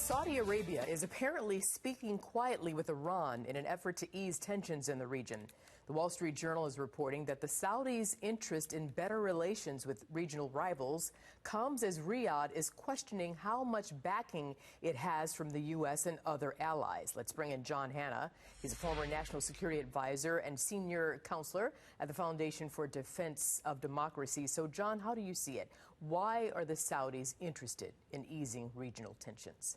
Saudi Arabia is apparently speaking quietly with Iran in an effort to ease tensions in the region. The Wall Street Journal is reporting that the Saudis' interest in better relations with regional rivals comes as Riyadh is questioning how much backing it has from the U.S. and other allies. Let's bring in John Hanna. He's a former national security advisor and senior counselor at the Foundation for Defense of Democracy. So, John, how do you see it? Why are the Saudis interested in easing regional tensions?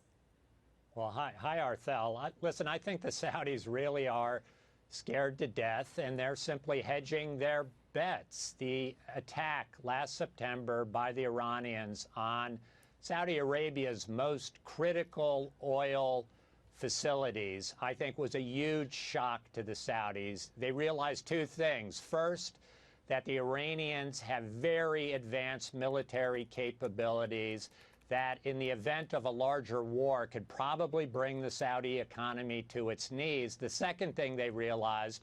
Well, hi, Arthel. Listen, I think the Saudis really are scared to death, and they're simply hedging their bets. The attack last September by the Iranians on Saudi Arabia's most critical oil facilities, I think, was a huge shock to the Saudis. They realized two things. First, that the Iranians have very advanced military capabilities that in the event of a larger war could probably bring the Saudi economy to its knees. The second thing they realized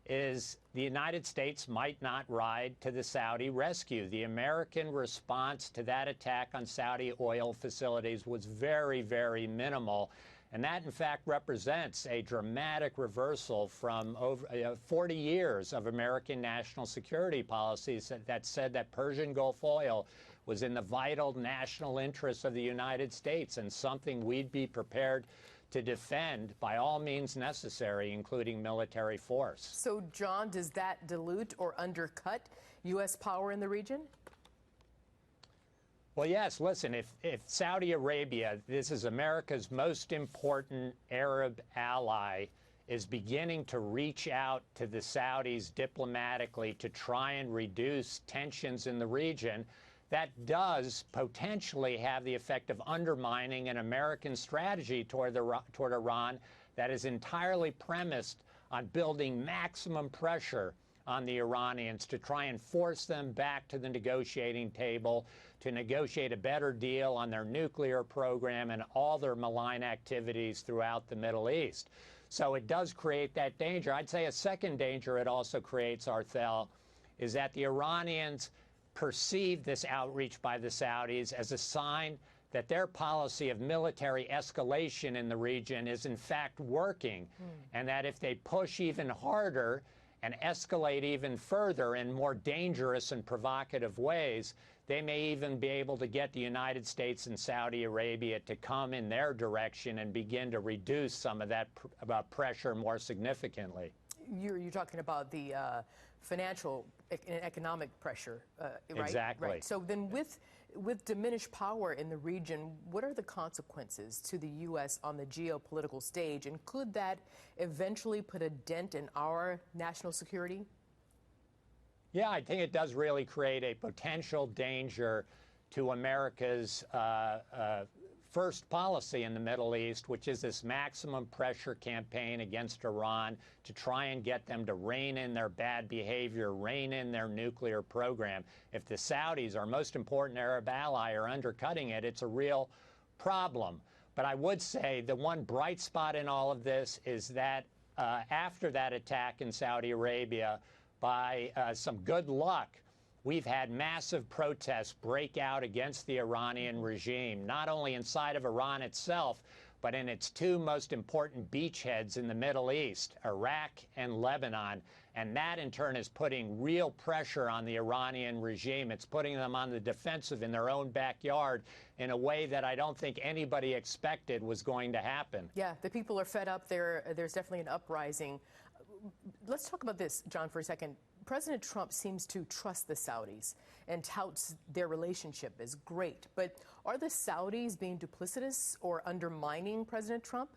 is the United States might not ride to the Saudi rescue. The American response to that attack on Saudi oil facilities was very, very minimal. And that, in fact, represents a dramatic reversal from over 40 years of American national security policies that said that Persian Gulf oil was in the vital national interests of the United States and something we'd be prepared to defend by all means necessary, including military force. So, John, does that dilute or undercut U.S. power in the region? Well, yes. Listen, if Saudi Arabia, this is America's most important Arab ally, is beginning to reach out to the Saudis diplomatically to try and reduce tensions in the region, that does potentially have the effect of undermining an American strategy toward Iran that is entirely premised on building maximum pressure on the Iranians to try and force them back to the negotiating table to negotiate a better deal on their nuclear program and all their malign activities throughout the Middle East. So it does create that danger. I'd say a second danger it also creates, Arthel, is that the Iranians perceive this outreach by the Saudis as a sign that their policy of military escalation in the region is in fact working, and that if they push even harder and escalate even further in more dangerous and provocative ways, they may even be able to get the United States and Saudi Arabia to come in their direction and begin to reduce some of that pressure more significantly. You're talking about the financial and economic pressure, right? Exactly. Right. So then with diminished power in the region, what are the consequences to the U.S. on the geopolitical stage? And could that eventually put a dent in our national security? Yeah, I think it does really create a potential danger to America's first policy in the Middle East, which is this maximum pressure campaign against Iran to try and get them to rein in their bad behavior, rein in their nuclear program. If the Saudis, our most important Arab ally, are undercutting it, it's a real problem. But I would say the one bright spot in all of this is that after that attack in Saudi Arabia, by some good luck, we've had massive protests break out against the Iranian regime, not only inside of Iran itself, but in its two most important beachheads in the Middle East, Iraq and Lebanon. And that, in turn, is putting real pressure on the Iranian regime. It's putting them on the defensive in their own backyard in a way that I don't think anybody expected was going to happen. Yeah, the people are fed up. There's definitely an uprising. Let's talk about this, John, for a second. President Trump seems to trust the Saudis and touts their relationship as great. But are the Saudis being duplicitous or undermining President Trump?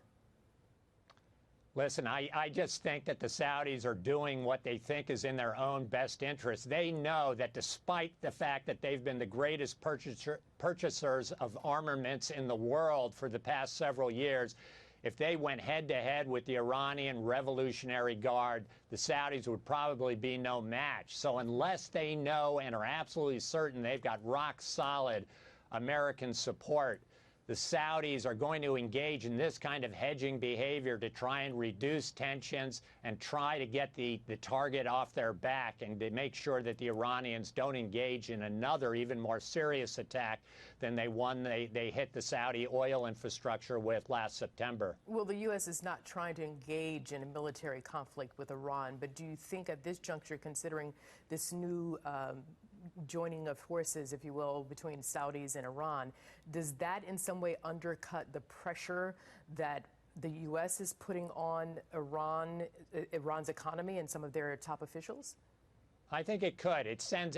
Listen, I just think that the Saudis are doing what they think is in their own best interest. They know that despite the fact that they've been the greatest purchasers of armaments in the world for the past several years, if they went head-to-head with the Iranian Revolutionary Guard, the Saudis would probably be no match. So unless they know and are absolutely certain they've got rock-solid American support, the Saudis are going to engage in this kind of hedging behavior to try and reduce tensions and try to get the target off their back and to make sure that the Iranians don't engage in another even more serious attack than they hit the Saudi oil infrastructure with last September. Well, the U.S. is not trying to engage in a military conflict with Iran, but do you think at this juncture, considering this new joining of forces, if you will, between Saudis and Iran, does that in some way undercut the pressure that the U.S. is putting on Iran's economy and some of their top officials? I think it could. It sends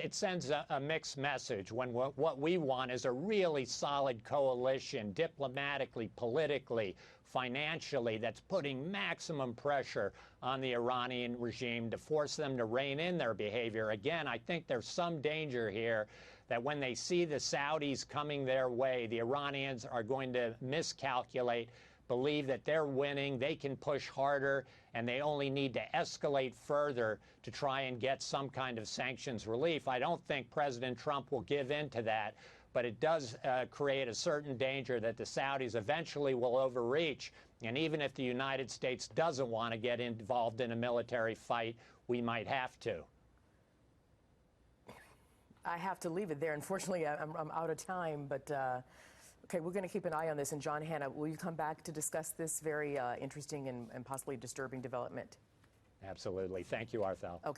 a mixed message when what we want is a really solid coalition, diplomatically, politically, financially, that's putting maximum pressure on the Iranian regime to force them to rein in their behavior. Again, I think there's some danger here that when they see the Saudis coming their way, the Iranians are going to miscalculate, believe that they're winning, they can push harder, and they only need to escalate further to try and get some kind of sanctions relief. I don't think President Trump will give in to that, but it does create a certain danger that the Saudis eventually will overreach. And even if the United States doesn't want to get involved in a military fight, we might have to. I have to leave it there. Unfortunately, I'm out of time, but okay, we're going to keep an eye on this. And John Hannah, will you come back to discuss this very interesting and possibly disturbing development? Absolutely. Thank you, Arthel. Okay.